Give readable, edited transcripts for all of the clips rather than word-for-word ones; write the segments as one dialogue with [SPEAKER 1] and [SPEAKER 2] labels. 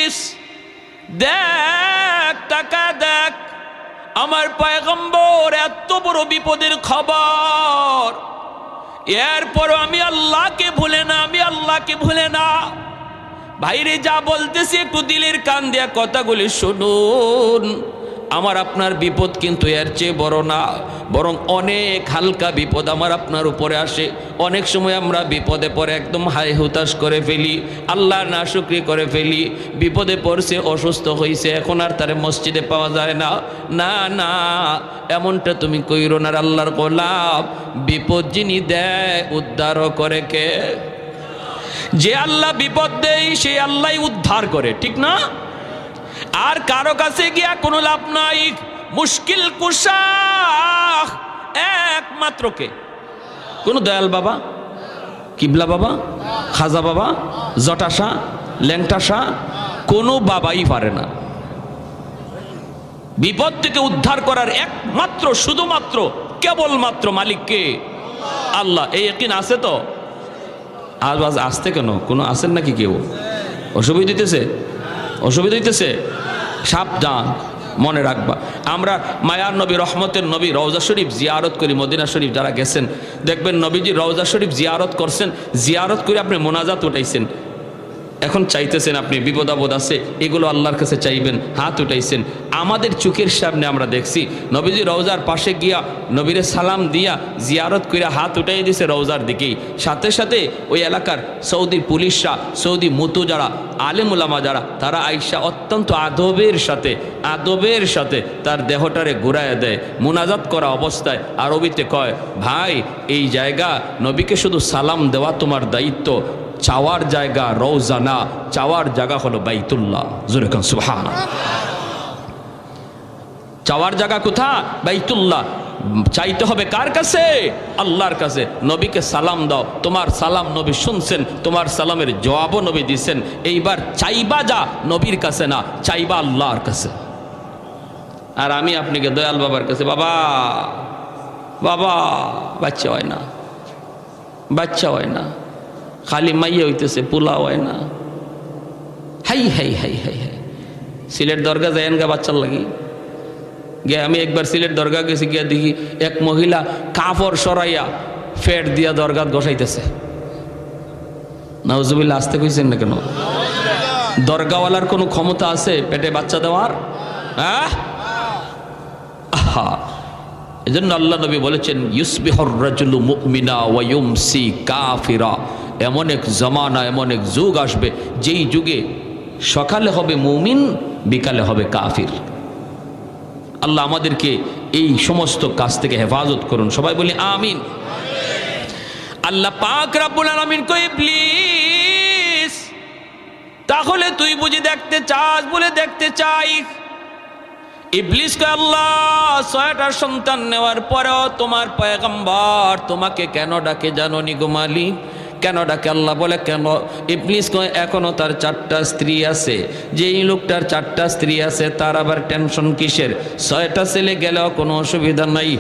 [SPEAKER 1] ইবলিস দেখ টাকা দেখ আমার পয়গম্বর এত বড় বিপদের খবর, এরপর আমি আল্লাহকে ভুলে না, আমি আল্লাহকে ভুলে না। ভাইরে যা বলতেছি একটু দিলের কান দিয়া কথাগুলি শুনুন। আমার আপনার বিপদ কিন্তু এর চেয়ে বড় না, বরং অনেক হালকা বিপদ আমার আপনার উপরে আসে। অনেক সময় আমরা বিপদে পড়ে একদম হায় হুতাশ করে ফেলি, আল্লাহর নাশুকরি করে ফেলি। বিপদে পড়ছে, অসুস্থ হয়েছে, এখন আর তারে মসজিদে পাওয়া যায় না। না না, এমনটা তুমি কইরো না। আল্লাহর গোলাম, বিপদ যিনি দেয় উদ্ধারও করে কে? যে আল্লাহ বিপদ দেয় সেই আল্লাহ উদ্ধার করে, ঠিক না? আর কারো কাছে গিয়া কোনো লাভ নাই। মুশকিল কুশা একমাত্র কে? কোন দয়াল বাবা, কিবলা বাবা, খাজা বাবা, জটাশা, ল্যাংটাশা, কোনো বাবাই পারে না। বিপদ থেকে উদ্ধার করার একমাত্র শুধুমাত্র কেবলমাত্র মালিককে আল্লাহ। এই ইয়াকিন আছে তো? আজ আসতে কেন? কোনো আছেন নাকি কেউ? অসুবিধা হইতেছে? অসুবিধা হইতেছে? সাবধান, মনে রাখবা। আমরা মায়ার নবী, রহমতের নবী রওজা শরীফ জিয়ারত করি। মদিনা শরীফ যারা গেছেন দেখবেন নবীজি রওজা শরীফ জিয়ারত করছেন, জিয়ারত করে আপনি মোনাজাত উঠাইছেন। এখন চাইতেছেন আপনি বিপদ আপদ আছে, এগুলো আল্লাহর কাছে চাইবেন, হাত উঠাইছেন। আমাদের চোখের সামনে আমরা দেখছি নবীজি রওজার পাশে গিয়া নবীরে সালাম দিয়া জিয়ারত কইরা হাত উঠাই দিয়েছে রওজার দিকেই। সাথে সাথে ওই এলাকার সৌদি পুলিশরা, সৌদি মুতু যারা, আলেম উলামা যারা, তারা আইসা অত্যন্ত আদবের সাথে তার দেহটারে ঘুরাইয়া দেয়। মুনাজাত করা অবস্থায় আরবিতে কয়, ভাই এই জায়গা নবীকে শুধু সালাম দেওয়া তোমার দায়িত্ব, চাওয়ার জায়গা রওজা না, চাওয়ার জায়গা হলো বাইতুল্লাহ। জোরে কোন সুবহানাল্লাহ। চাওয়ার জায়গা কোথায়? বাইতুল্লাহ। চাইতে হবে কার কাছে? আল্লাহর কাছে। নবীকে সালাম দাও, তোমার সালাম নবী শুনছেন, তোমার সালামের জবাবও নবী দিচ্ছেন। এইবার চাইবা যা নবীর কাছে না, চাইবা আল্লাহর কাছে। আর আমি আপনাকে দয়াল বাবার কাছে, বাবা বাবা বাচ্চা হয় না, বাচ্চা হয় না, খালি মাইয়া হইতেছে, পোলা হয় না। হাই হাই হাই হাই হাই। সিলেট দরগা যায়েন গা বাচ্চার লাগি গে। আমি একবার সিলেট দরগা গেছি, গিয়া দেখি এক মহিলা কাপড় সরাইয়া ফেট দিয়া দরগাত বসাইতেছে। নাউজুবিল্লাহ। আসতে কইছেন না কেন? দরগাওয়ালার কোনো ক্ষমতা আছে পেটে বাচ্চা দেওয়ার? হ্যাঁ, আহা। এজন্য আল্লাহ নবী বলেছেন, ইউসবিহুর রাজুলু মুমিনা ওয়া ইউমসি কাফিরা। এমন এক জামানা, এমন এক যুগ আসবে যেই যুগে সকালে হবে মুমিন, বিকালে হবে কাফির। আল্লাহ আমাদেরকে এই সমস্ত কাজ থেকে হেফাজত করুন। সবাই বলি আমিন। আল্লাহ পাক রব্বুল আলামিন কই, ইবলিস তাহলে তুই বুঝি দেখতে চাস? বলে দেখতে চাই। ইবলিস কয়, আল্লাহ ৬টা সন্তান নেওয়ার পরেও তোমার পয়গম্বর তোমাকে কেন ডাকে জানো নি গো মালিক? কেন ডাকে? আল্লাহ বলে কেন? ইবলিস কয়, এখনো তার 4টা স্ত্রী আছে। যেই লোকটার 4টা স্ত্রী আছে তার আবার টেনশন কিসের? 6টা ছেলে গেলেও কোনো অসুবিধা নাই,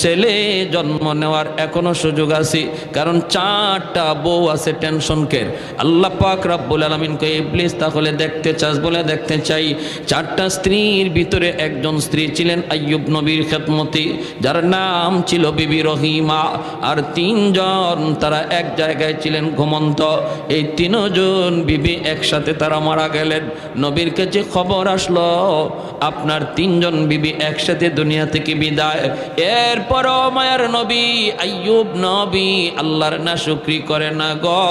[SPEAKER 1] ছেলে জন্ম নেওয়ার এখনো সুযোগ আছে, কারণ 4টা বউ আছে, টেনশন কের? আল্লাহ পাক রব্বুল আলামিন কয়, ইবলিস তাহলে দেখতে চাস? বলে দেখতে চাই। 4টা স্ত্রীর ভিতরে একজন স্ত্রী ছিলেন আইয়ুব নবীর খেদমতি, যার নাম ছিল বিবি রহিমা। আর 3জন তারা এক জায়গায় ছিলেন ঘুমন্ত। এই 3জন বিবি একসাথে তারা মারা গেলেন। নবীর কাছে খবর আসলো আপনার 3জন বিবি একসাথে দুনিয়া থেকে বিদায়। এরপরও মায়ার নবী আইয়ুব নবী আল্লাহর নাশুকরি করে না গো।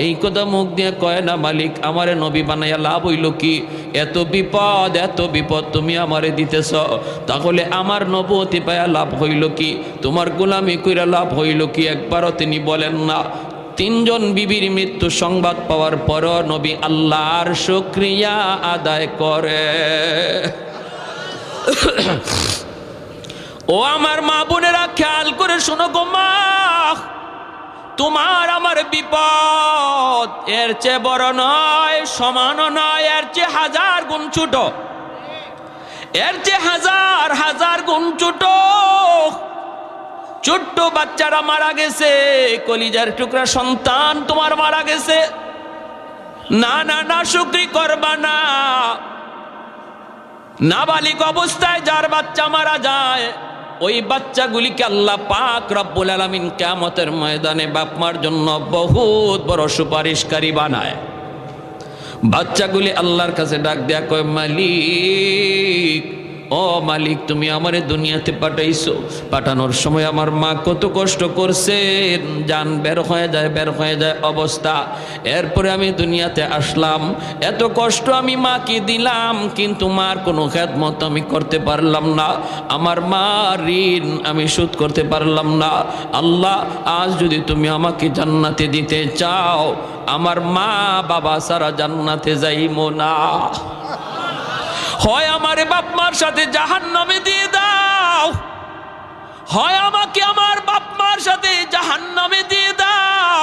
[SPEAKER 1] এই কথা মুখ দিয়ে কয় না, মালিক আমারে নবী বানাইয়া লাভ হইল কি? এত বিপদ তুমি আমারে দিতেছ, তাহলে আমার নবুয়তি পায়া লাভ হইল কি? তোমার গোলামি কইরা লাভ হইল কি? একবারও তিনি বলেন না। 3জন বিবির মৃত্যু সংবাদ পাওয়ার পরও নবী আল্লাহর শুকরিয়া আদায় করে। ও আমার মা বোনেরা, খেয়াল করে শোনো গো মা, তোমার আমার বিপদ এর চেয়ে বড় নয়, সমানও নয়, এর চেয়ে 1000 গুণ ছোট, এর চেয়ে হাজার গুণ ছোট। ছোট্ট বাচ্চারা মারা গেছে, কলিজার টুকরা সন্তান তোমার মারা গেছে। না না না শুকরি করবা না। নাবালিগ অবস্থায় যার বাচ্চা মারা যায় ওই বাচ্চাগুলিকে আল্লাহ পাক রব্বুল আলামিন কিয়ামতের ময়দানে বাপ মার জন্য বহুত বড় সুপারিশকারী বানায়। বাচ্চাগুলি আল্লাহর কাছে ডাক দেয়া কয়, মালিক, ও মালিক, তুমি আমারে দুনিয়াতে পাঠাইছো, পাঠানোর সময় আমার মা কত কষ্ট করছেন, জান বের হয়ে যায় অবস্থা। এরপরে আমি দুনিয়াতে আসলাম, এত কষ্ট আমি মাকে দিলাম, কিন্তু মার কোনো খেদমত আমি করতে পারলাম না, আমার মা ঋণ আমি শোধ করতে পারলাম না। আল্লাহ, আজ যদি তুমি আমাকে জান্নাতে দিতে চাও, আমার মা বাবা সারা জান্নাতে যাইমো না, হয় আমারে বাপ মার সাথে জাহান্নামে দিয়ে দাও, হয় আমাকে আমার বাপ মার সাথে জাহান্নামে দিয়ে দাও,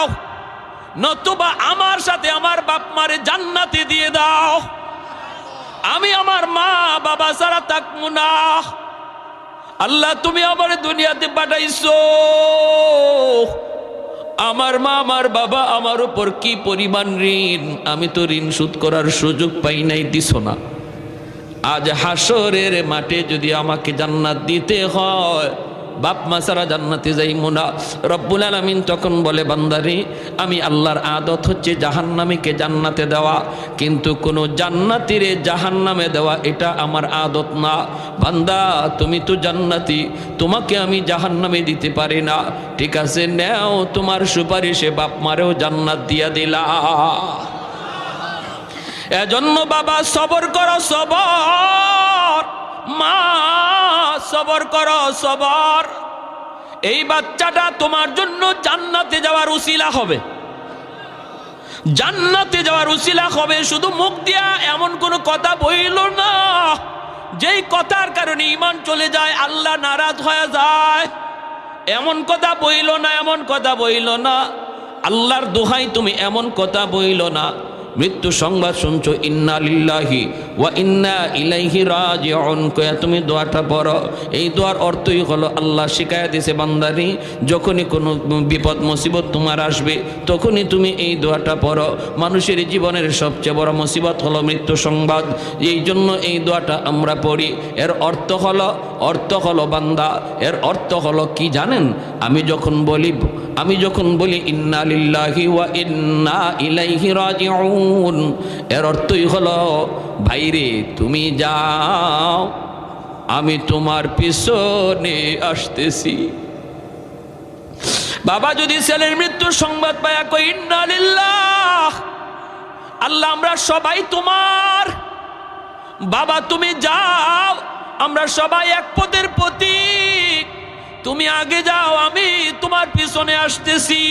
[SPEAKER 1] নতুবা আমার সাথে আমার বাপ মারে জান্নাতে দিয়ে দাও, আমি আমার মা বাবা ছাড়া থাকবো না। আল্লাহ, তুমি আমার দুনিয়াতে পাঠাইছো, আমার মা আমার বাবা আমার উপর কি পরিমাণ ঋণ, আমি তো ঋণ শোধ করার সুযোগ পাই নাই, দিছো না। আজ হাসরের মাঠে যদি আমাকে জান্নাত দিতে হয়, বাপ মা ছাড়া জান্নাতে যাইমু না। রব্বুল আলামিন তখন বলে, বান্দারে, আমি আল্লাহর আদত হচ্ছে জাহান্নামীকে জান্নাতে দেওয়া, কিন্তু কোনো জান্নাতীরে জাহান্নামে দেওয়া এটা আমার আদত না। বান্দা, তুমি তো জান্নাতি, তোমাকে আমি জাহান্নামে দিতে পারি না, ঠিক আছে, নেও তোমার সুপারিশে বাপ মারেও জান্নাত দিয়া দিলা। এজন্য বাবা সবর করো, সবর, মা সবর করো, সবর। এই বাচ্চাটা তোমার জন্য জান্নাতে যাওয়ার উসিলা হবে, জান্নাতে যাওয়ার উসিলা হবে। শুধু মুখ দিয়া এমন কোন কথা বইল না যেই কথার কারণে ঈমান চলে যায়, আল্লাহ নারাজ হয়ে যায়, এমন কথা বইল না, এমন কথা বইল না। আল্লাহর দোহাই তুমি এমন কথা বইল না। মৃত্যু সংবাদ শুনছো, ইন্না লিল্লাহি ওয়া ইন্না ইলাইহি রাজিউন কয়া তুমি দোয়াটা পড়ো। এই দোয়ার অর্থই হলো, আল্লাহ শিখায়া দিয়েছে, বান্দারি, যখনই কোনো বিপদ মুসিবত তোমার আসবে তখনই তুমি এই দোয়াটা পড়ো। মানুষের জীবনের সবচেয়ে বড় মুসিবত হলো মৃত্যু সংবাদ, এই জন্য এই দোয়াটা আমরা পড়ি। এর অর্থ হলো বান্দা, এর অর্থ হলো কি জানেন? আমি যখন বলি ইন্না লিল্লাহি ওয়া ইন্না ইলাইহি রাজিউন, এর অর্থই হলো, ভাইরে তুমি যাও, আমি তোমার পিছনে আসতেছি। বাবা যদি ছেলের মৃত্যুর সংবাদ পায় কই ইন্না লিল্লাহ, আল্লাহ আমরা সবাই তোমার, বাবা তুমি যাও, আমরা সবাই এক পথের প্রতীক, তুমি আগে যাও, আমি তোমার পিছনে আসতেছি।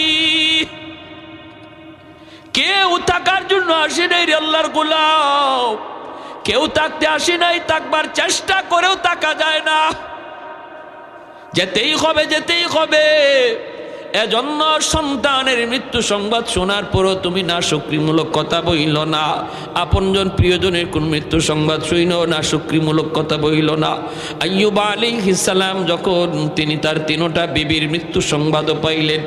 [SPEAKER 1] কেউ থাকার জন্য আসি নাই রে আল্লাহর গোলাম, কেউ থাকতে আসি নাই, থাকবার চেষ্টা করেও থাকা যায় না, যেতেই হবে। এজন্য সন্তানের মৃত্যু সংবাদ শোনার পরও তুমি না শুকরিমূলক কথা বইল না, আপনজন প্রিয়জনের কোন মৃত্যু সংবাদ শুইনও না শুকরিমূলক কথা বইল না। আইয়ুব আলাইহিস সালাম যখন তিনি তার তিনটা বিবির মৃত্যু সংবাদও পাইলেন,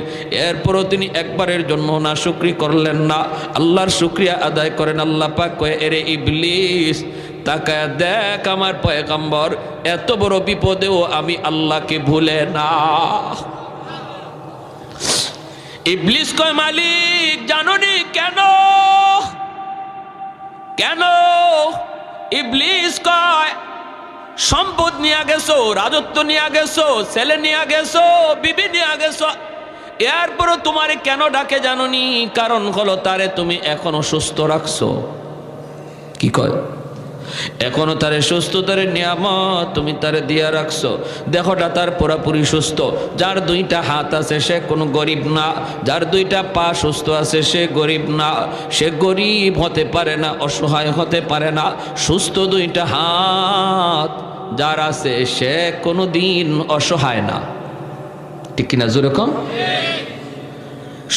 [SPEAKER 1] এরপরও তিনি একবারের জন্য না শুকরি করলেন না, আল্লাহর শুকরিয়া আদায় করেন। আল্লাহ পাক কয়, এরে ইবলিস, তাকায় দেখ আমার পয়গম্বর এত বড় বিপদেও আমি আল্লাহকে ভুলে না। ইবলিস কয়, মালিক জানোনি কেন? ইবলিস কয়, সম্পদ নিয়ে গেছো, রাজত্ব নিয়ে গেছো, ছেলে নিয়ে গেছো, বিবি নিয়ে গেছো, এরপরও তোমারে কেন ডাকে জানোনি? কারণ হলো তারে তুমি এখনো সুস্থ রাখছো। কি কয়? এখনো তারে সুস্থতার নিয়ামত তুমি তারে দিয়া রাখছো। দেখোটা তার পুরাপুরি সুস্থ, যার দুইটা হাত আছে সে কোনো গরিব না, যার দুইটা পা সুস্থ আছে সে গরিব না, সে গরিব হতে পারে না, অসহায় হতে পারে না। সুস্থ দুইটা হাত যার আছে সে কোনো দিন অসহায় না, ঠিক কিনা? যেরকম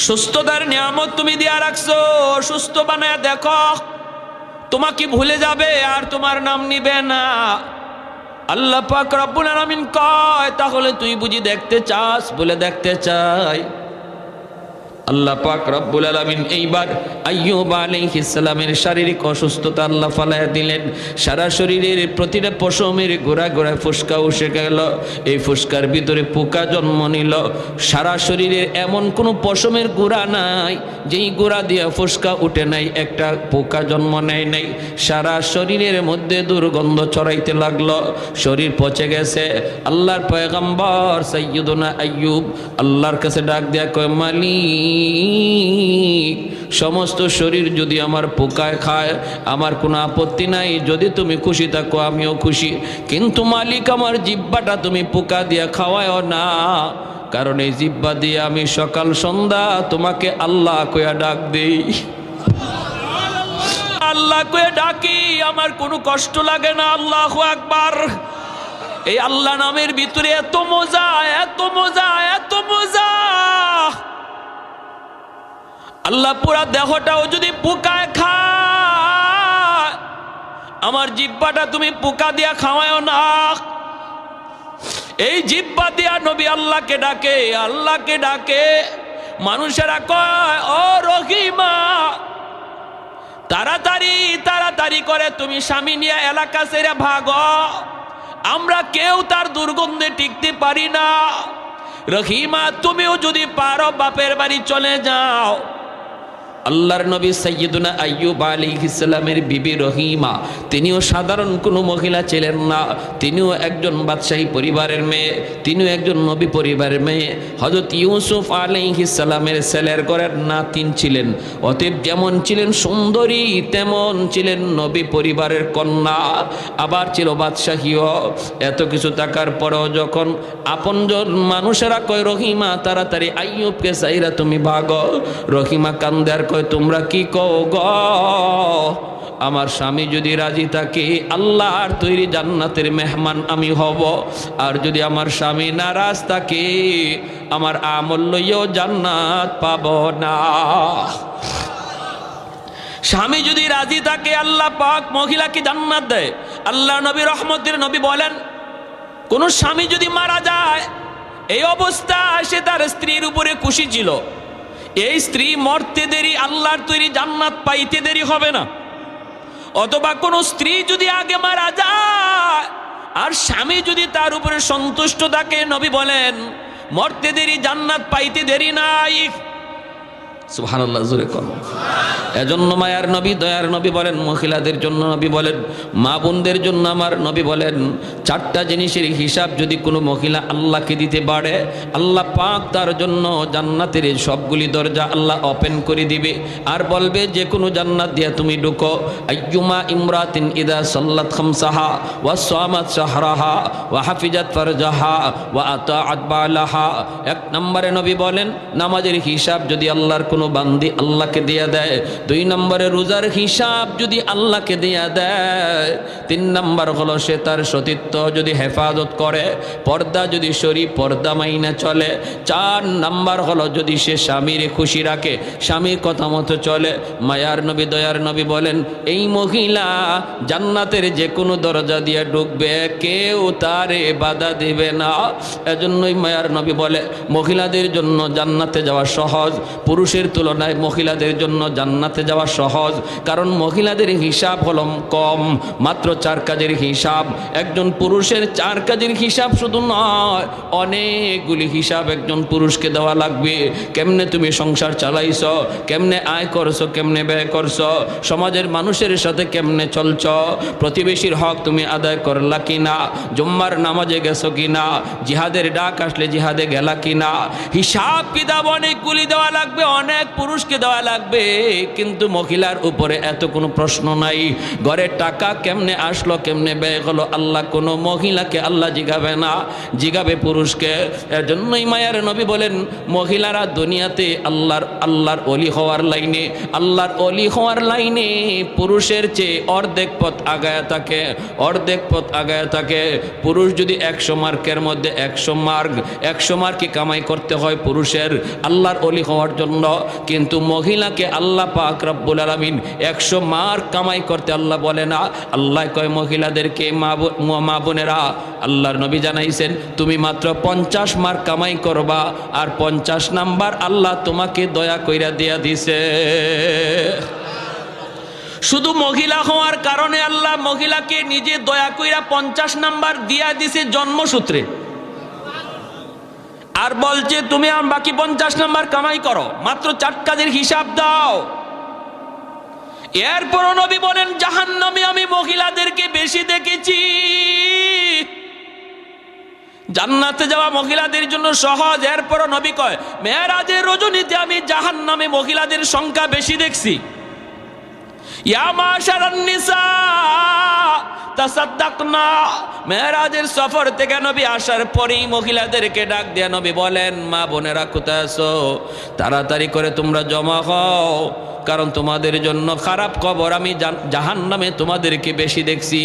[SPEAKER 1] সুস্থতার নিয়ামত তুমি দিয়া রাখছো, সুস্থ বানায় দেখো, তোমাকে ভুলে যাবে আর তোমার নাম নিবে না। আল্লাহ পাক রব্বুল আলামিন কয়, তাহলে তুই বুঝি দেখতে চাস? বলে দেখতে চাই। আল্লাহ পাক রব্বুল আলামিন এইবার আইয়ুব আলাইহিস সালামের শারীরিক অসুস্থতা আল্লাহ ফালায়া দিলেন। সারা শরীরের প্রতিটা পশমের গোড়া গোড়ায় ফুসকা উঠে গেল। এই ফুসকার ভিতরে পোকা জন্ম নিল। সারা শরীরের এমন কোনো পশমের গোড়া নাই যেই গোড়া দিয়ে ফুসকা উঠে নাই, একটা পোকা জন্ম নেয় নাই। সারা শরীরের মধ্যে দুর্গন্ধ ছড়াইতে লাগলো, শরীর পচে গেছে। আল্লাহর পয়গম্বর সাইয়্যিদুনা আইয়ুব আল্লাহর কাছে ডাক দেয়া কয়, মালিক, সমস্ত শরীর যদি আমার পোকায় খায় আমার কোনো আপত্তি নাই, যদি তুমি খুশি থাকো আমিও খুশি, কিন্তু মালিক আমার জিহ্বাটা তুমি পোকা দিয়া খাওয়ায় না, কারণ এই জিহ্বা দিয়ে আমি সকাল সন্ধ্যা তোমাকে আল্লাহ কইয়া ডাক দেই, আল্লাহ কইয়া ডাকি, আমার কোনো কষ্ট লাগে না। আল্লাহু আকবার। এই আল্লাহ নামের ভিতরে এত মজা, এত মজা, এত মজা। আল্লাহ পুরা দেহটাও যদি পোকায় খায়, আমার জিহ্বাটা তুমি পোকা দিয়া খাওয়ায় না। এই জিহ্বা দিয়া নবী আল্লাহকে ডাকে, আল্লাহকে ডাকে। মানুষেরা কয়, ও রহিমা, তাড়াতাড়ি তাড়াতাড়ি করে তুমি স্বামী নিয়ে এলাকা ছেড়ে ভাগো, আমরা কেউ তার দুর্গন্ধে টিকতে পারি না। রহিমা, তুমিও যদি পারো বাপের বাড়ি চলে যাও। আল্লাহর নবী সাইয়্যিদুনা আইয়ুব আলাইহিস সালামের বিবি রহিমা, তিনিও সাধারণ কোনো মহিলা ছিলেন না, তিনিও একজন বাদশাহী পরিবারের মেয়ে, তিনিও একজন নবী পরিবারের মেয়ে। হযরত ইউসুফ আলাইহিস সালামের ছেলের ঘরের নাতিন ছিলেন। অতএব যেমন ছিলেন সুন্দরী, তেমন ছিলেন নবী পরিবারের কন্যা, আবার ছিল বাদশাহীও। এত কিছু থাকার পরেও যখন আপনজন মানুষেরা কয়, রহিমা তাড়াতাড়ি আইয়ুবকে চাইরা তুমি ভাগো, রহিমা কান্দে আর কয়, তোমরা কি কও গো? আমার স্বামী যদি রাজি থাকে আল্লাহর তৈরি জান্নাতের মেহমান আমি হব, আর যদি আমার স্বামী নারাজ থাকে আমার আমল লইও জান্নাত পাব না। স্বামী যদি রাজি থাকে আল্লাহ পাক মহিলাকে জান্নাত দেয়। আল্লাহ নবী রহমতের নবী বলেন, কোন স্বামী যদি মারা যায় এই অবস্থায় সে তার স্ত্রীর উপরে খুশি ছিল, এই স্ত্রী মরতে দেরি আল্লাহর তৈরি জান্নাত পাইতে দেরি হবে না। অথবা কোন স্ত্রী যদি আগে মারা যায় আর স্বামী যদি তার উপরে সন্তুষ্ট থাকে, নবী বলেন মরতে দেরি জান্নাত পাইতে দেরি নাই। সুবহানাল্লাহ, জোরে কোন। এজন্য মায়ার নবী দয়ার নবী বলেন, মহিলাদের জন্য নবী বলেন, মা বোনদের জন্য আমার নবী বলেন, চারটা জিনিসের হিসাব যদি কোনো মহিলা আল্লাহকে দিতে পারে আল্লাহ পাক তার জন্য জান্নাতের সবগুলি দরজা আল্লাহ ওপেন করে দিবে, আর বলবে যে কোনো জান্নাত দিয়া তুমি ঢুকো। আইয়ুমা ইমরাতিন ইদা সাল্লাত খামসাহা ওয়া সামাত শাহরাহা ওয়া হাফিজাত ফারজাহা ওয়া আতাআত বালাহা। এক নম্বরে নবী বলেন, নামাজের হিসাব যদি আল্লাহর কোনো বান্দি আল্লাহকে দেয়া দেয়। দুই নম্বরে রোজার হিসাব যদি আল্লাহকে দেয়া দেয়। তিন নম্বর হলো সে তার সতীত্ব যদি হেফাজত করে, পর্দা যদি শরী পর্দা মাইনা চলে। চার নম্বর হলো যদি সে স্বামীর খুশি রাখে, স্বামীর কথা মতো চলে। মায়ার নবী দয়ার নবী বলেন, এই মহিলা জান্নাতের যে কোনো দরজা দিয়ে ঢুকবে, কেউ তারে বাধা দিবে না। এজন্যই মায়ার নবী বলে মহিলাদের জন্য জান্নাতে যাওয়া সহজ, পুরুষের তুলনায় মহিলাদের জন্য জান্নাতে যাওয়া সহজ, কারণ মহিলাদের হিসাব হলো কম, মাত্র 4 কাজের হিসাব। একজন পুরুষের 4 কাজের হিসাব শুধু নয়, অনেকগুলি হিসাব একজন পুরুষকে দেওয়া লাগবে। কেমনে তুমি সংসার চালাইছো, কেমনে আয় করছো, কেমনে ব্যয় করছো, সমাজের মানুষের সাথে কেমনে চলছো, প্রতিবেশীর হক তুমি আদায় করলা কিনা, জুম্মার নামাজে গেছো কিনা, জিহাদের ডাক আসলে জিহাদে গেলা কিনা। হিসাব কিতাব অনেকগুলি দেওয়া লাগবে, অনেক পুরুষকে দেওয়া লাগবে, কিন্তু মহিলার উপরে এত কোনো প্রশ্ন নাই। ঘরের টাকা কেমনে আসলো, কেমনে ব্যয় হলো, আল্লাহ কোনো মহিলাকে আল্লাহ জিগাবে না, জিগাবে পুরুষকে। এর জন্যই মায়ার নবী বলেন, মহিলারা দুনিয়াতে আল্লাহর ওলি হওয়ার লাইনে, আল্লাহর ওলি হওয়ার লাইনে পুরুষের চেয়ে অর্ধেক পথ আগায় থাকে, অর্ধেক পথ আগায় থাকে। পুরুষ যদি 100 মার্কের মধ্যে 100 মার্কই কামাই করতে হয় পুরুষের আল্লাহর ওলি হওয়ার জন্য, কিন্তু মহিলাকে আল্লাহ পাক রব্বুল আলামিন 100 মার কামাই করতে আল্লাহ বলে না। আল্লাহ কয় মহিলাদেরকে, মা বোনেরা, আল্লাহর নবী জানাইছেন তুমি মাত্র 50 মার কামাই করবা, আর 50 নাম্বার আল্লাহ তোমাকে দয়া কইরা দিয়া দিছে। শুধু মহিলা হওয়ার কারণে আল্লাহ মহিলাকে নিজে দয়া কইরা 50 নাম্বার দিয়া দিছে জন্মসূত্রে, আর বলছে তুমি বাকি 50 নাম্বার কামাই করো, মাত্র 4 কাজের হিসাব দাও। এরপর নবী বলেন জাহান্নামে আমি মহিলাদেরকে বেশি দেখেছি। জান্নাতে যাওয়া মহিলাদের জন্য সহজ, এরপর নবী কয় মেরাজের রজনীতে আমি জাহান্নামে মহিলাদের সংখ্যা বেশি দেখছি। ইয়া মাশারান নিসা তাসাদ্দাকনা, মেরাজের সফর থেকে নবী আসার পরেই মহিলাদেরকে ডাক দিয়ে নবী বলেন মা বোনেরা কোথায় আছো, তাড়াতাড়ি করে তোমরা জমা হও, কারণ তোমাদের জন্য খারাপ খবর, আমি জাহান্নামে তোমাদেরকে বেশি দেখছি।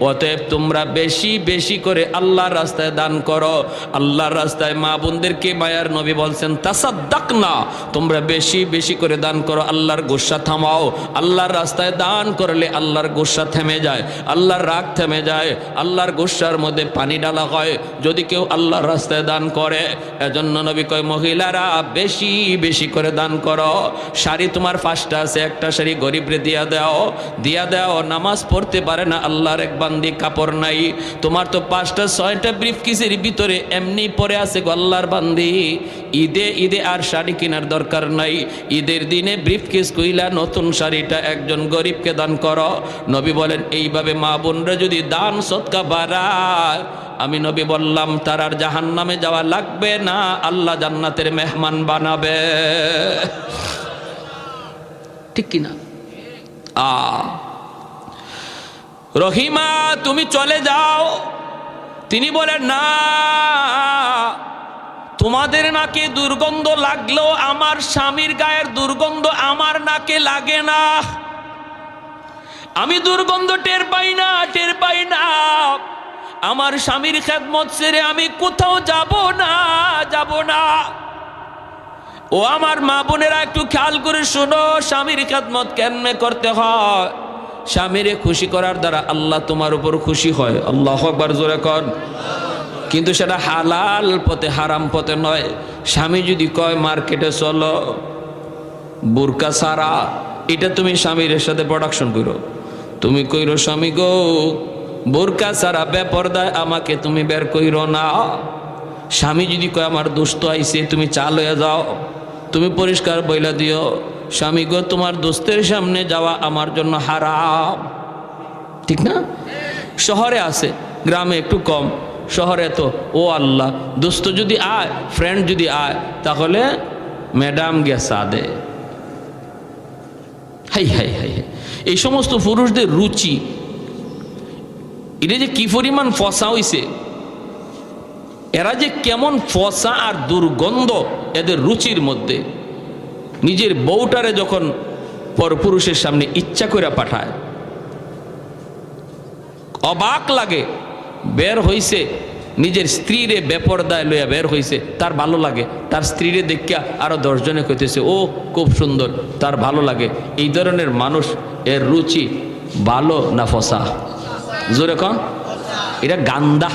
[SPEAKER 1] অতএব তোমরা বেশি বেশি করে আল্লাহর রাস্তায় দান করো। আল্লাহর রাস্তায় মা বোনদেরকে মায়ার নবী বলছেন তাসাদ্দাকনা, তোমরা বেশি বেশি করে দান করো, আল্লাহর গুসা থামাও। আল্লাহর রাস্তায় দান করলে আল্লাহর গুসা থেমে যায়, আল্লাহর রাগ থেমে যায়, আল্লাহর গুসার মধ্যে পানি ডালা হয় যদি কেউ আল্লাহর রাস্তায় দান করে। এজন্য নবী কয় মহিলারা বেশি বেশি করে দান করো। শাড়ি তোমার 5টা আছে, একটা শাড়ি গরিবরে দিয়া দাও। নামাজ পড়তে পারে না আল্লাহর এক বান্দি, কাপড় নাই, তোমার তো 5টা 6টা ব্রিফকেসের ভিতরে এমনি পরে আছে গো আল্লাহর বান্দি। ঈদে আর শাড়ি কেনার দরকার নাই, ঈদের দিনে ব্রিফকেস কইলা নতুন শাড়িটা একজন গরিবকে দান করো। নবী বলেন এইভাবে মা বোনরা যদি দান সদকা বাড়ায়, আমি নবী বললাম তার আর জাহান্নামে যাওয়া লাগবে না, আল্লাহ জান্নাতের মেহমান বানাবে। ঠিক কিনা? রহিমা তুমি চলে যাও। তিনি বলেন না, তোমাদের নাকে দুর্গন্ধ লাগলেও আমার স্বামীর গায়ের দুর্গন্ধ আমার নাকে লাগে না, আমি দুর্গন্ধ টের পাই না। আমার স্বামীর খেদমত ছেড়ে আমি কোথাও যাব না। ও আমার মা বোনেরা একটু খেয়াল করে শোনো, স্বামীর খেদমত কেমনে করতে হয়। স্বামীরে খুশি করার দ্বারা আল্লাহ তোমার উপর খুশি হয়। আল্লাহু আকবার জোরে কর। কিন্তু সেটা হালাল পথে, হারাম পথে নয়। স্বামী যদি কয় মার্কেটে চলো বুরকা সারা, এটা তুমি স্বামীর সাথে প্রোডাকশন করো। তুমি কইরো স্বামী গো বোরকা সারা বেপরদায় আমাকে তুমি বের কইরো না। স্বামী যদি কয় আমার দোস্ত আইছে তুমি চাল হয়ে যাও, তুমি পরিষ্কার বইলা দিও স্বামী গো তোমার দোস্তের সামনে যাওয়া আমার জন্য হারাম। ঠিক না? শহরে আছে, গ্রামে একটু কম। শহরে তো ও আল্লাহ, দোস্ত যদি আয়, ফ্রেন্ড যদি আয়, তাহলে ম্যাডাম গেসা দে। হাই হাই হাই, এই সমস্ত পুরুষদের রুচি, এটা যে কি পরিমাণ ফসা হইছে, এরা যে কেমন ফসা আর দুর্গন্ধ এদের রুচির মধ্যে। নিজের বউটারে যখন পরপুরুষের সামনে ইচ্ছা করে পাঠায়, অবাক লাগে। বের হইছে নিজের স্ত্রীরে বেপরদায় লইয়া বের হইছে, তার ভালো লাগে। তার স্ত্রীরে দেখিয়া আরো 10 জনে কইতেছে ও খুব সুন্দর, তার ভালো লাগে। এই ধরনের মানুষ, এর রুচি ভালো না ফসা? জোরে কন। এটা গান্দা।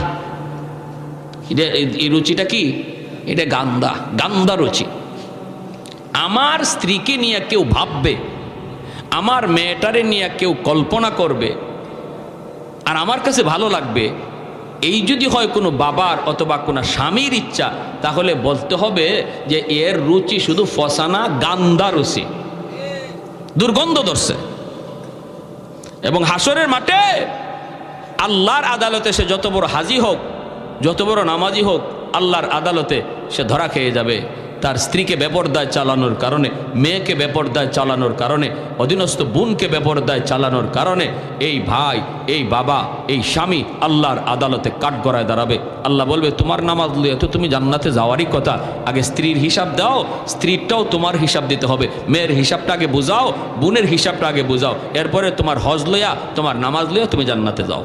[SPEAKER 1] এই রুচিটা কি? এটা গান্দা রুচি। আমার স্ত্রীকে নিয়ে কেউ ভাববে, আমার মেয়েটারে নিয়ে কেউ কল্পনা করবে, আর আমার কাছে ভালো লাগবে, এই যদি হয় কোনো বাবার অথবা কোনো স্বামীর ইচ্ছা, তাহলে বলতে হবে যে এর রুচি শুধু ফসানা, গান্দা রুচি, দুর্গন্ধ ধরছে। এবং হাসরের মাঠে আল্লাহর আদালতে সে যত বড় হাজি হোক, যত বড় নামাজি হোক, আল্লাহর আদালতে সে ধরা খেয়ে যাবে। তার স্ত্রীকে বেপরদায় চালানোর কারণে, মেয়েকে বেপরদায় চালানোর কারণে, অধীনস্থ বোনকে বেপরদায় চালানোর কারণে এই ভাই, এই বাবা, এই স্বামী আল্লাহর আদালতে কাঠগড়ায় দাঁড়াবে। আল্লাহ বলবে তোমার নামাজ লইয়া তো তুমি জান্নাতে যাওয়ারই কথা, আগে স্ত্রীর হিসাব দাও, স্ত্রীরটাও তোমার হিসাব দিতে হবে। মেয়ের হিসাবটা আগে বুঝাও, বোনের হিসাবটা আগে বুঝাও, এরপরে তোমার হজ লইয়া, তোমার নামাজ লইয়া তুমি জান্নাতে যাও।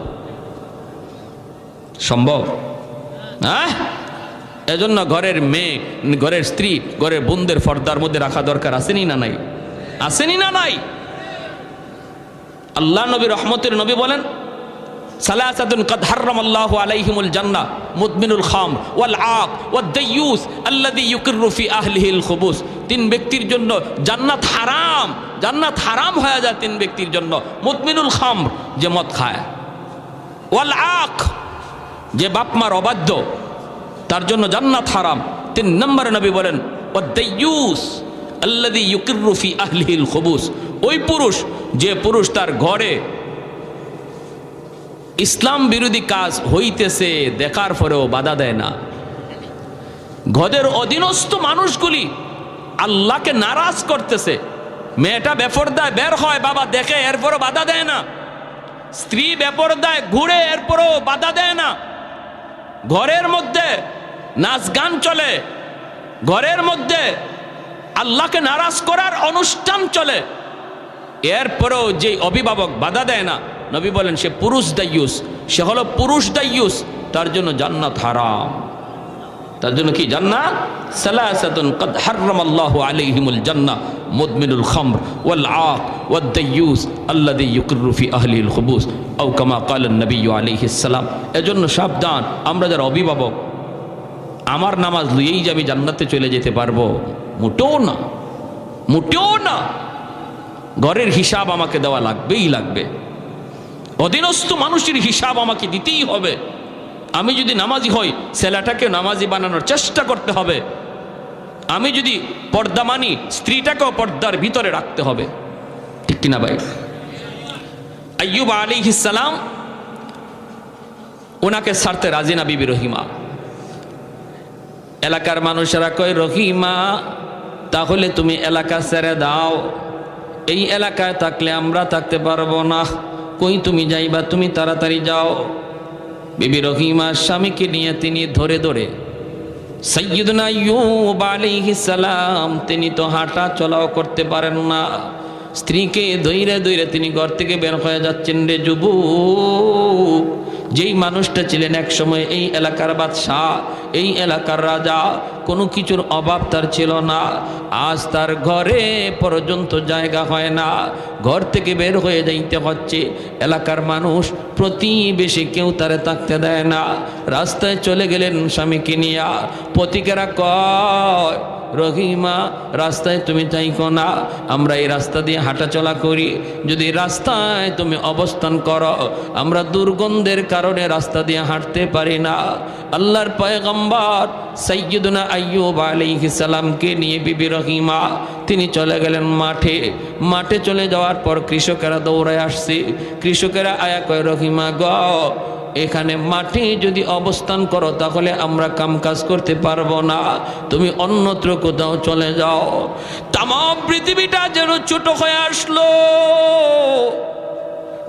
[SPEAKER 1] সম্ভব? হ্যাঁ? এজন্য ঘরের মেয়ে, ঘরের স্ত্রী, ঘরের বোনদের পর্দার মধ্যে রাখা দরকার, আসেনি না নাই? আসেনি না নাই? আল্লাহ নবী রহমতের নবী বলেন সালাসাতুন কাদ হারামাল্লাহু আলাইহিমুল জান্নাহ মুদমিনুল খাম ওয়াল আক ওয়াদ দাইয়ুস আল্লাযী ইউকিররু ফি আহলিহিল খুবুস। তিন ব্যক্তির জন্য জান্নাত হারাম, জান্নাত হারাম হয়ে যায় তিন ব্যক্তির জন্য। মুদমিনুল খাম, যে মদ খায়, ওয়াল আক, যে বাপ মার অবাধ্য, তার জন্য জান্নাত হারাম। 3 নম্বরে নবী বলেন ওয়াদ দাইয়ুস আল্লাযী ইউকিররু ফি আহলিহিল খুবুস, ওই পুরুষ যে পুরুষ তার ঘরে ইসলাম বিরোধী কাজ হইতেছে দেখার পরেও বাধা দেয় না। ঘরের অধীনস্থ মানুষগুলি আল্লাহকে নারাজ করতেছে, মেয়েটা বেপরদায় বের হয়, বাবা দেখে, এরপরও বাধা দেয় না। স্ত্রী বেপরদায় ঘুরে, এরপরও বাধা দেয় না। ঘরের মধ্যে নাচ গান চলে, ঘরের মধ্যে আল্লাহকে নারাজ করার অনুষ্ঠান চলে, এরপরেও যে অভিভাবক বাধা দেয় না, নবী বলেন সে পুরুষ দাইয়ুস, সে হলো পুরুষ দাইয়ুস, তার জন্য জান্নাত হারাম। তার জন্য কি জান্নাত? সালাসাতুন কাদ হারামাল্লাহু আলাইহিমুল জান্নাহ মুদমিনুল খামর ওয়াল আক ওয়াদ দাইয়ুস আল্লাযী ইউকিররু ফি আহলিল খুবুস আও কামা ক্বালান নবী আলাইহিস সালাম। এজন্য সাবধান, আমরা যারা অভিভাবক, আমার নামাজ লইয়েই যে আমি জান্নাতে চলে যেতে পারবো, মোটেও না, মোটেও না। ঘরের হিসাব আমাকে দেওয়া লাগবেই লাগবে, অধীনস্থ মানুষের হিসাব আমাকে দিতেই হবে। আমি যদি নামাজি হই, ছেলেটাকে নামাজি বানানোর চেষ্টা করতে হবে। আমি যদি পর্দা মানি, স্ত্রীটাকেও পর্দার ভিতরে রাখতে হবে, ঠিক কিনা ভাই? আইয়ুব আলাইহিস সালাম, ওনাকে ছাড়তে রাজি না বিবি রহিমা। এলাকার মানুষেরা কয়, রহিমা তাহলে তুমি এলাকা ছেড়ে দাও, এই এলাকায় থাকলে আমরা থাকতে পারবো না, কই তুমি যাইবা, তুমি তাড়াতাড়ি যাও। বিবি রহিমা স্বামীকে নিয়ে তিনি ধরে ধরে, সাইয়্যিদুনা আইয়ুব আলাইহিস সালাম তিনি তো হাঁটা চলাও করতে পারেন না, স্ত্রীকে ধইরে ধইরে তিনি ঘর থেকে বের হয়ে যাচ্ছেন। রে যুবক, যেই মানুষটা ছিলেন এক সময় এই এলাকার বাদশাহ, এই এলাকার রাজা, কোনো কিছুর অভাব তার ছিল না, আজ তার ঘরে পর্যন্ত জায়গা হয় না, ঘর থেকে বের হয়ে যাইতে হচ্ছে। এলাকার মানুষ, প্রতিবেশী কেউ তারে থাকতে দেয় না, রাস্তায় চলে গেলেন স্বামীকে নিয়া। পথিকেরা কয়, রহিমা রাস্তায় তুমি যাইকো না, আমরা এই রাস্তা দিয়ে হাঁটাচলা করি, যদি রাস্তায় তুমি অবস্থান করো, আমরা দুর্গন্ধের কারণে রাস্তা দিয়ে হাঁটতে পারি না। আল্লাহর পয়গম্বর সাইয়্যিদুনা আইয়ুব আলাইহিস সালামকে নিয়ে বিবি রহিমা তিনি চলে গেলেন মাঠে। মাঠে চলে যাওয়ার পর কৃষকেরা দৌড়ায় আসছে। কৃষকেরা আয়া কয়, রহিমা গ, এখানে মাঠে যদি অবস্থান করো তাহলে আমরা কাম কাজ করতে পারবো না, তুমি অন্যত্র কোথাও চলে যাও। তাম পৃথিবীটা যেন ছোট হয়ে আসলো।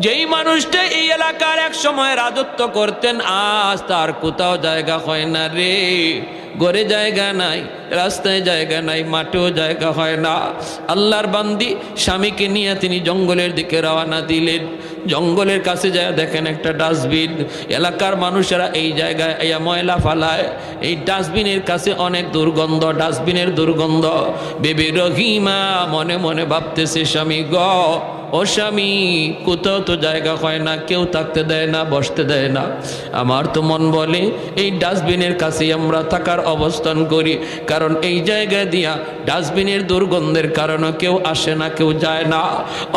[SPEAKER 1] যেই মানুষটা এই এলাকার এক সময় রাজত্ব করতেন, আজ তার কোথাও জায়গা হয় না রে। ঘরে জায়গা নাই, রাস্তায় জায়গা নাই, মাঠেও জায়গা হয় না। আল্লাহর বান্দি স্বামীকে নিয়ে তিনি জঙ্গলের দিকে রওনা দিলেন। জঙ্গলের কাছে যায় দেখেন একটা ডাস্টবিন। এলাকার মানুষেরা এই জায়গায় ময়লা ফালায়, এই ডাস্টবিনের কাছে অনেক দুর্গন্ধ, ডাস্টবিনের দুর্গন্ধ। বিবি রহিমা মনে মনে ভাবতেছে, স্বামী গ, ও স্বামী, কোথাও তো জায়গা হয় না, কেউ থাকতে দেয় না, বসতে দেয় না। আমার তো মন বলে এই ডাস্টবিনের কাছে আমরা থাকার অবস্থান করি, কারণ এই জায়গা দিয়া ডাস্টবিনের দুর্গন্ধের কারণে কেউ আসে না, কেউ যায় না।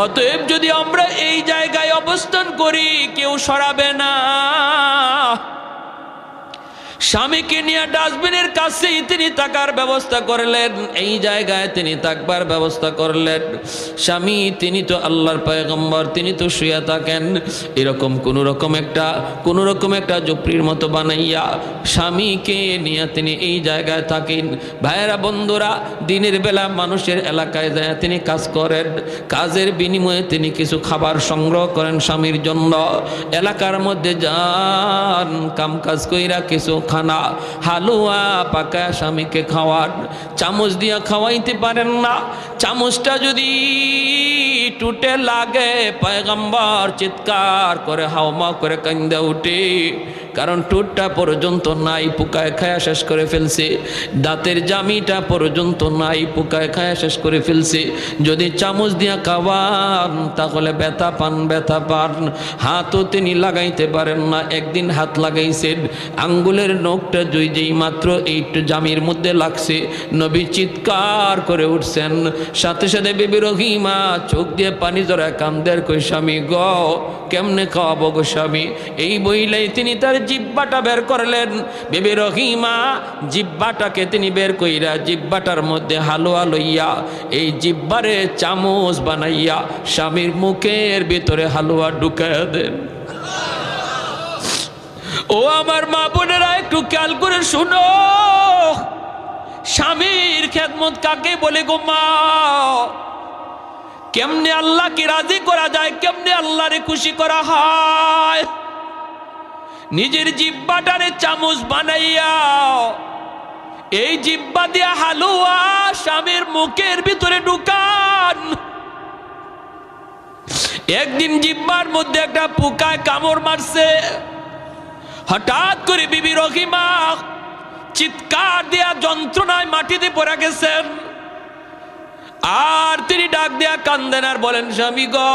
[SPEAKER 1] অতএব যদি আমরা এই জায়গায় অবস্থান করি, কেউ সরাবে না। স্বামীকে নিয়ে ডাস্টবিনের কাছেই তিনি থাকার ব্যবস্থা করলেন, এই জায়গায় তিনি থাকবার ব্যবস্থা করলেন। স্বামী তিনি তো আল্লাহর পয়গম্বর, তিনি তো শুয়ে থাকেন। এরকম কোন রকম একটা ঝুপড়ির মতো বানাইয়া স্বামীকে নিয়ে তিনি এই জায়গায় থাকেন। ভাইয়েরা বন্ধুরা, দিনের বেলা মানুষের এলাকায় যায় তিনি কাজ করেন, কাজের বিনিময়ে তিনি কিছু খাবার সংগ্রহ করেন স্বামীর জন্য। এলাকার মধ্যে যান, কাম কাজ কইরা কিছু খানা হালুয়া পাকা স্বামীকে খাওয়ান। চামচ দিয়া খাওয়াইতে পারেন না, চামচটা যদি টুটে লাগে পয়গম্বর চিৎকার করে হাওমা করে কান্দে উঠে। কারণ ঠোঁটটা পর্যন্ত নাই, পোকায় খায়া শেষ করে ফেলছে। দাঁতের জামিটা পর্যন্ত নাই, পোকায় খায়া শেষ করে ফেলছে। যদি চামচ দিয়া খাওয়ান তাহলে ব্যথা পান, ব্যথা পান। হাতও তিনি লাগাইতে পারেন না। একদিন হাত লাগাইছেন, আঙ্গুলের নখটা যেই মাত্র এই জামির মধ্যে লাগছে, নবী চিৎকার করে উঠছেন। সাথে সাথে বিবি রহিমা চোখ দিয়ে পানি জড়ায় কান্দের, কই স্বামী গ কেমনে খাওয়াবো গো স্বামী। এই বইলেই তিনি তার জিব্বাটা বের করলেন। বিবি রহিমা জিব্বাটাকে তিনি বের কইরা জিব্বাটার মধ্যে হালুয়া লইয়া এই জিব্বারে চামচ বানাইয়া স্বামীর মুখের ভিতরে হালুয়া ঢুকাইয়া দেন। ও আমার মা বোনেরা, একটু খেয়াল করে শুনো, স্বামীর খেদমত কাকে বলে গো মা? কেমনে আল্লাহকে রাজি করা যায়, কেমনে আল্লাহরে খুশি করা হয়? নিজের জিব্বাটারে চামচ বানাইয়া এই জিব্বা দিয়া হালুয়া স্বামীর মুখের ভিতরে ঢুকান। একদিন জিব্বার মধ্যে একটা পোকায় কামড় মারছে। হঠাৎ করে বিবি রহিমা চিৎকার দিয়া যন্ত্রণায় মাটিতে পড়ে গেছেন। আর তিনি ডাক দিয়া কান্দেন আর বলেন, স্বামী গো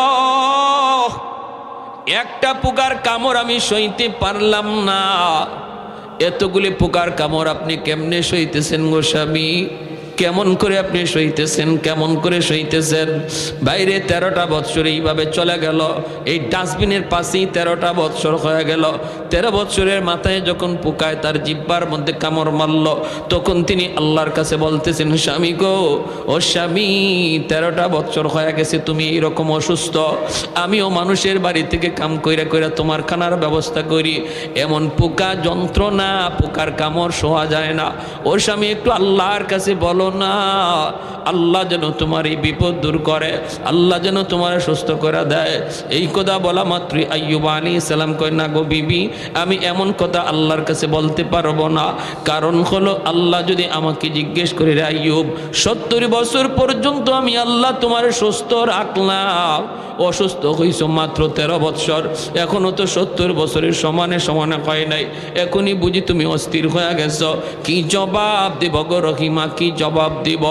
[SPEAKER 1] একটা পোকার কামড় আমি সইতে পারলাম না। এতগুলি পোকার কামড় আপনি কেমনে সইতেছেন গো স্বামী? কেমন করে আপনি সইতেছেন, কেমন করে সইতেছেন? বাইরে 13টা বৎসর এইভাবে চলে গেল, এই ডাস্টবিনের পাশেই 13টা বৎসর হয়ে গেল। 13 বৎসরের মাথায় যখন পোকায় তার জিব্বার মধ্যে কামড় মারল, তখন তিনি আল্লাহর কাছে বলতেছেন, স্বামী গো ও স্বামী, 13টা বৎসর হয়ে গেছে তুমি এইরকম অসুস্থ, আমিও মানুষের বাড়ি থেকে কাম কইরা কইরা তোমার খানার ব্যবস্থা করি, এমন পোকা যন্ত্রণা, পোকার কামড় সহা যায় না। ও স্বামী একটু আল্লাহর কাছে বলো না, আল্লাহ যেন তোমার এই বিপদ দূর করে, আল্লাহ যেন তোমার সুস্থ করে দেয়। এই কথা বলা মাত্রই আইয়ুব আলাইহিস সালাম কয়, না গো বিবি, আমি এমন কথা আল্লাহর কাছে বলতে পারবো না। কারণ হলো আল্লাহ যদি আমাকে জিজ্ঞেস করে, রে আইয়ুব 70 বছর পর্যন্ত আমি আল্লাহ তোমার সুস্থ রাখলাম, অসুস্থ হইছো মাত্র 13 বছর, এখনো তো 70 বছরের সমানে সমানে হয় নাই, এখনই বুঝি তুমি অস্থির হয়ে গেছো। কি জবাব দিব গো রহিমা, কি জবাব দিব?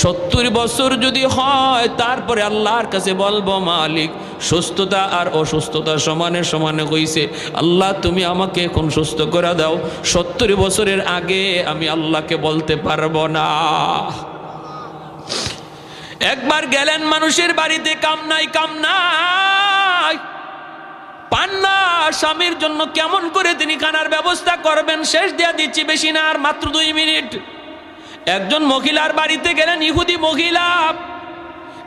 [SPEAKER 1] 70 বছর যদি হয় তারপরে আল্লাহর কাছে বলবো, মালিক সুস্থতা আর অসুস্থতা সমানে সমানে হইছে, আল্লাহ তুমি আমাকে এখন সুস্থ করে দাও। 70 বছরের আগে আমি আল্লাহকে বলতে পারবো না। একবার গেলেন মানুষের বাড়িতে, কাম নাই, কাম নাই, পান না। স্বামীর জন্য কেমন করে তিনি খানার ব্যবস্থা করবেন, শেষ দিয়া দিচ্ছি, বেশি না, আর মাত্র 2 মিনিট। একজন মহিলার বাড়িতে গেলেন, ইহুদি মহিলা,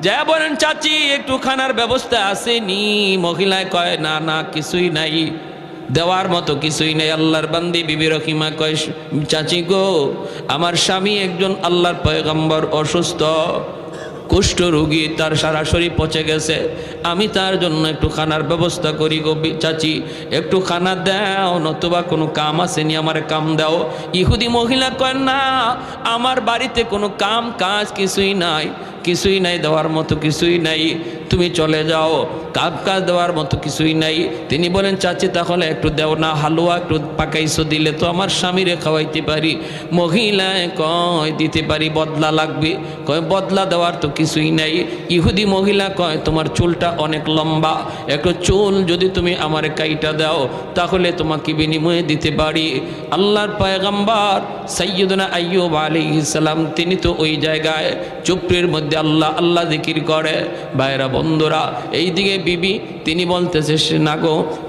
[SPEAKER 1] যা বলেন, চাচি একটু খানার ব্যবস্থা আসেনি? মহিলায় কয়, না না কিছুই নাই, দেওয়ার মতো কিছুই নেই। আল্লাহর বান্দি বিবি রহিমা কয়, চাচি গো আমার স্বামী একজন আল্লাহর পয়গম্বর অসুস্থ, কুষ্ঠ রোগী, তার সারা শরীর পচে গেছে, আমি তার জন্য একটু খানার ব্যবস্থা করি গো চাচি, একটু খানা দাও, নতুবা কোনো কাম আসেনি, আমার কাম দাও। ইহুদি মহিলা কয়, না আমার বাড়িতে কোনো কাম কাজ কিছুই নাই, কিছুই নাই, দেওয়ার মতো কিছুই নাই, তুমি চলে যাও, কাজ দেওয়ার মতো কিছুই নাই। তিনি বলেন, চাচি তাহলে একটু দেও না, হালুয়া একটু পাকাইছো, দিলে তো আমার স্বামীরে খাওয়াইতে পারি। মহিলায় কয়, দিতে পারি, বদলা লাগবে। কয়, বদলা দেওয়ার তো কিছুই নাই। ইহুদি মহিলা কয়, তোমার চুলটা অনেক লম্বা, একটু চুল যদি তুমি আমার কাইটা দাও তাহলে তোমাকে বিনিময়ে দিতে পারি। আল্লাহর পয়গম্বর সাইয়্যিদুনা আইয়ুব আলাইহিস সালাম তিনি তো ওই জায়গায় চুপড়ির মধ্যে আল্লাহ আল্লাহ জিকির করে। ভাইরা বন্ধুরা, এইদিকে বিবি তিনি বলতেছে,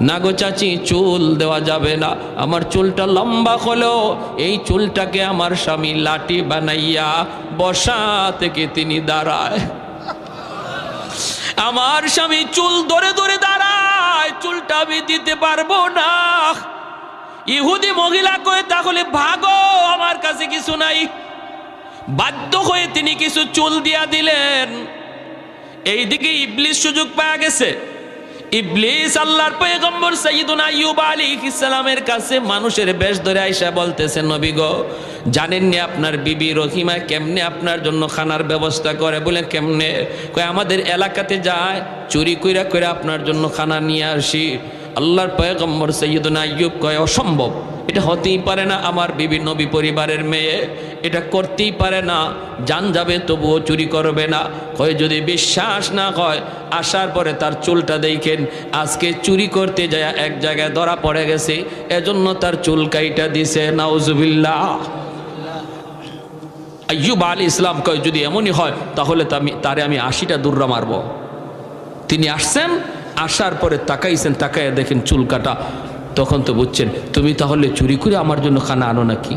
[SPEAKER 1] না গো চাচি, চুল দেওয়া যাবে না, আমার চুলটা লম্বা হলেও এই চুলটাকে আমার স্বামী লাঠি বানাইয়া বসা থেকে তিনি দাঁড়ায়, আমার স্বামী চুল ধরে ধরে দাঁড়ায়, চুলটা আমি দিতে পারবো না। ইহুদি মহিলা কয়ে, তাহলে ভাগো, আমার কাছে কিছু নাই। বাধ্য হয়ে তিনি কিছু চুল দিয়া দিলেন। এইদিকে ইবলিস সুযোগ পাওয়া গেছে। ইবলিস আল্লাহর পয়গম্বর সাইয়্যিদুনা আইয়ুব আলাইহিস সালামের কাছে মানুষের বেশ ধরে আইসা বলতেছে, নবী গো জানেন নি আপনার বিবি রহিমা কেমনে আপনার জন্য খানার ব্যবস্থা করে? বলে কেমনে? কয়, আমাদের এলাকাতে যায়, চুরি কইরা কইরা আপনার জন্য খানা নিয়ে আসি। আল্লাহর পয়গম্বর সাইয়্যিদুনা আইয়ুব কয় অসম্ভব, এটা হতেই পারে না, আমার বিবি নবী পরিবারের মেয়ে, এটা করতেই পারে না, জান যাবে তবুও চুরি করবে না। কয় যদি বিশ্বাস না হয় আসার পরে তার চুলটা দেখেন, আজকে চুরি করতে যায় এক জায়গায় ধরা পড়ে গেছে, এজন্য তার চুল কাইটা দিছে। নাউজুবিল্লাহ। আইয়ুব আলাইহিস সালাম কয় যদি এমনই হয় তাহলে তারে আমি 80টা দুর্রা মারব। তিনি আসছেন, আসার পরে তাকাইছেন, তাকাইয়া দেখেন চুল কাটা। তখন তো বুঝছেন তুমি তাহলে চুরি করে আমার জন্য খানা আনো নাকি?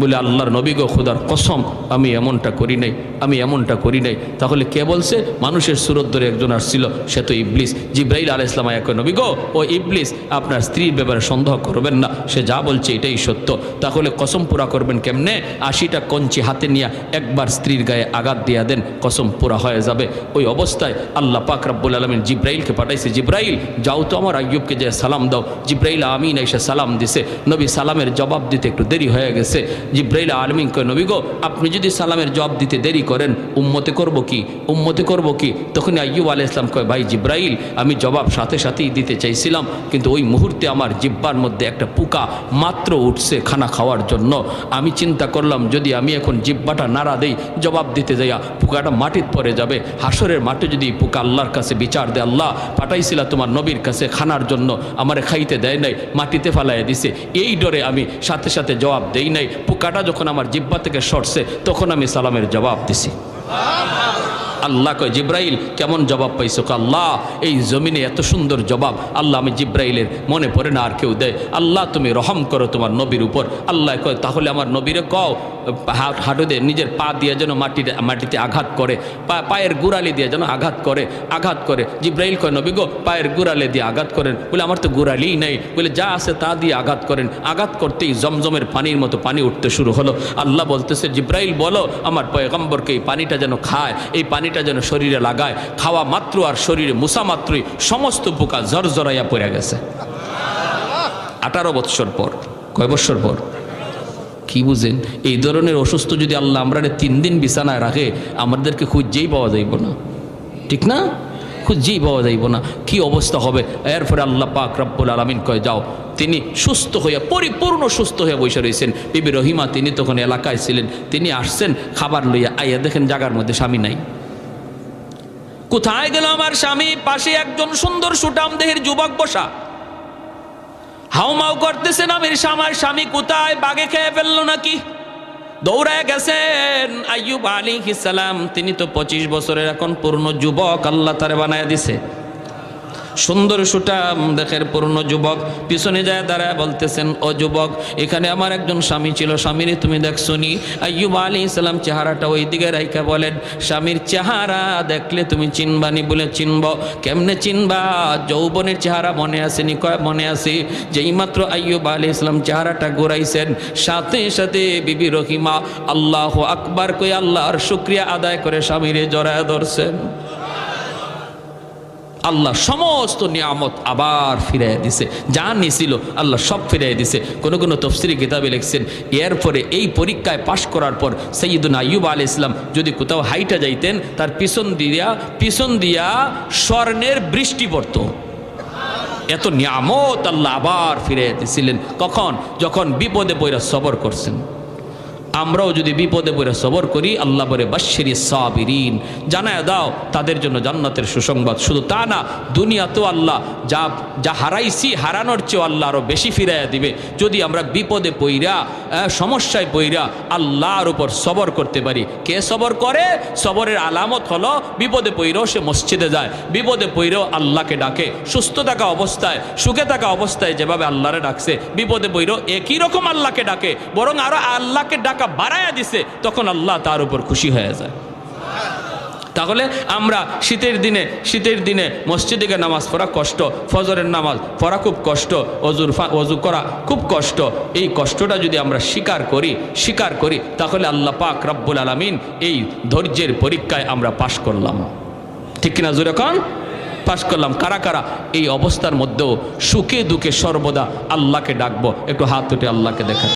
[SPEAKER 1] বলে আল্লাহর নবী গো খোদার কসম আমি এমনটা করি নাই, আমি এমনটা করি নাই। তাহলে কে বলছে? মানুষের সুরত ধরে একজন আসছিল, সে তো ইবলিস। জিব্রাইল আলাইহিস সালাম এক নবী গো ও ইবলিস আপনার স্ত্রীর ব্যাপারে সন্দেহ করবেন না, সে যা বলছে এটাই সত্য। তাহলে কসম পুরা করবেন কেমনে? 80টা কঞ্চি হাতে নিয়ে একবার স্ত্রীর গায়ে আঘাত দিয়া দেন, কসম পুরা হয়ে যাবে। ওই অবস্থায় আল্লাহ পাক রব্বুল আলামিন জিব্রাইলকে পাঠাইছে, জিব্রাইল যাও তো আমার আইয়ুবকে যে সালাম দাও। জিব্রাইল আমিন এসে সালাম দিছে। নবী সালামের জবাব দিতে একটু দেরি হয়ে গেছে। জিব্রাইল আলামিন কয় নবী গো আপনি যদি সালামের জবাব দিতে দেরি করেন উম্মতে করব কি, উম্মতে করব কি? তখন আইয়ুব আলাইহিস সালাম কয় ভাই জিব্রাইল আমি জবাব সাথে সাথেই দিতে চাইছিলাম, কিন্তু ওই মুহূর্তে আমার জিব্বার মধ্যে একটা পোকা মাত্র উঠছে খানা খাওয়ার জন্য। আমি চিন্তা করলাম যদি আমি এখন জিব্বাটা নাড়া দেই জবাব দিতে যাইয়া পোকাটা মাটিতে পড়ে যাবে। হাসরের মাঠে যদি পোকা আল্লাহর কাছে বিচার দেয় আল্লাহ পাঠাইছিলা তোমার নবীর কাছে খানার জন্য, আমারে খাইতে দেয় নাই, মাটিতে ফালাইয়া দিছে, এই ডরে আমি সাথে সাথে জবাব দেই নাই। পোকাটা যখন আমার জিব্বা থেকে সরছে তখন আমি সালামের জবাব দিছি। আল্লাহ কয় জিব্রাইল কেমন জবাব পাইছো? আল্লাহ এই জমিনে এত সুন্দর জবাব আল্লাহ আমি জিব্রাইলের মনে পড়ে না আর কেউ দেয়। আল্লাহ তুমি রহম করো তোমার নবীর উপর। আল্লাহ কয় তাহলে আমার নবীরে কও হাঁটু দিয়ে নিজের পা দিয়ে যেন মাটিতে আঘাত করে, পায়ের গুড়ালি দিয়ে যেন আঘাত করে। জিব্রাইল কয় নবী গো পায়ের গুড়ালি দিয়ে আঘাত করেন। বলে আমার তো গুড়ালিই নাই। বলে যা আছে তা দিয়ে আঘাত করেন। আঘাত করতেই জমজমের পানির মতো পানি উঠতে শুরু হলো। আল্লাহ বলতেছে জিব্রাইল বলো আমার পয়গম্বরকে এই পানিটা যেন খায়, এই পানিটা যেন শরীরে লাগায়। খাওয়া মাত্র আর শরীরে মুসা মাত্রই সমস্ত পোকা জরজরাইয়া পড়ে গেছে। 18 বৎসর পর। কয় বৎসর পর? কি বুঝেন? এই ধরনের অসুস্থ যদি আল্লাহ আমরা 3 দিন বিছানায় রাখে আমাদেরকে খুঁজেই পাওয়া যাইব না, ঠিক না? খুঁজেই পাওয়া যাইব না, কি অবস্থা হবে। এরপরে আল্লাহ পাক রব্বুল আলামিন কয় যাও। তিনি সুস্থ হইয়া পরিপূর্ণ সুস্থ হয়ে বসে রয়েছেন। বিবি রহিমা তিনি তখন এলাকায় ছিলেন, তিনি আসছেন খাবার লইয়া, আইয়া দেখেন জায়গার মধ্যে স্বামী নাই। কোথায় গেল আমার স্বামী? পাশে একজন সুন্দর সুঠাম দেহের যুবক বসা, হাউমাউ করতেছেন। আমার স্বামী কোথায়? বাগে খেয়ে ফেললো নাকি? দৌড়ায় গেছেন আইয়ুব আলাইহিস সালাম। তিনি তো 25 বছরের এখন পূর্ণ যুবক, আল্লাহ তারে বানায় দিছে। সুন্দর সুঠাম দেখের পূর্ণ যুবক। পিছনে যায় দাঁড়ায় বলতেছেন ও যুবক এখানে আমার একজন স্বামী ছিল, স্বামীরে তুমি দেখছো নি? আইয়ুব আলাইহিস সালাম চেহারাটা ওই দিকে রাইখা বলেন স্বামীর চেহারা দেখলে তুমি চিনবানি? বলে চিনব। কেমনে চিনবা? যৌবনের চেহারা মনে আসেনি? কয় মনে আছে। যেই মাত্র আইয়ুব আলাইহিস সালাম চেহারাটা ঘুরাইছেন সাথে সাথে বিবি রহিমা আল্লাহু আকবার কই আল্লাহর শুকরিয়া আদায় করে স্বামীরে জড়ায় ধরছেন। আল্লাহ সমস্ত নিয়ামত আবার ফিরাই দিছে, যা নিছিল আল্লাহ সব ফিরাই দিছে। কোনো কোনো তফসিরি কিতাবে লিখছেন এরপরে এই পরীক্ষায় পাশ করার পর সাইয়্যিদুনা আইয়ুব আলাইহিস সালাম যদি কোথাও হাইটা যাইতেন তার পিছন দিয়া স্বর্ণের বৃষ্টি পড়তো। এত নিয়ামত আল্লাহ আবার ফিরাই দিছিলেন। কখন? যখন বিপদে পড়া সবর করছেন। আমরাও যদি বিপদে পড়ে সবর করি আল্লাহ বলে বাশশিরি সাবিরিন, জানায় দাও তাদের জন্য জান্নাতের সুসংবাদ। শুধু তা না, দুনিয়াতেও আল্লাহ যা হারাইছি হারানোর চেয়েও আল্লাহ আরও বেশি ফিরাইয়া দিবে যদি আমরা বিপদে পইরা সমস্যায় পইরা আল্লাহর উপর সবর করতে পারি। কে সবর করে? সবরের আলামত হলো বিপদে পইরেও সে মসজিদে যায়, বিপদে পইরেও আল্লাহকে ডাকে। সুস্থ থাকা অবস্থায় সুখে থাকা অবস্থায় যেভাবে আল্লাহরে ডাকছে বিপদে পইরেও একই রকম আল্লাহকে ডাকে, বরং আরো আল্লাহকে ডাকা বাড়ায়া দিছে, তখন আল্লাহ তার উপর খুশি হয়ে যায়। তাহলে আমরা শীতের দিনে মসজিদে গিয়ে নামাজ পড়া কষ্ট, ফজরের নামাজ পড়া খুব কষ্ট, অজু করা খুব কষ্ট। এই কষ্টটা যদি আমরা স্বীকার করি তাহলে আল্লাহ পাক রব্বুল আলামিন এই ধৈর্যের পরীক্ষায় আমরা পাশ করলাম। ঠিক কিনা? জোরে কোন? পাশ করলাম। কারা কারা এই অবস্থার মধ্যেও সুখে দুঃখে সর্বদা আল্লাহকে ডাকবো? একটু হাত উঠে আল্লাহকে দেখা।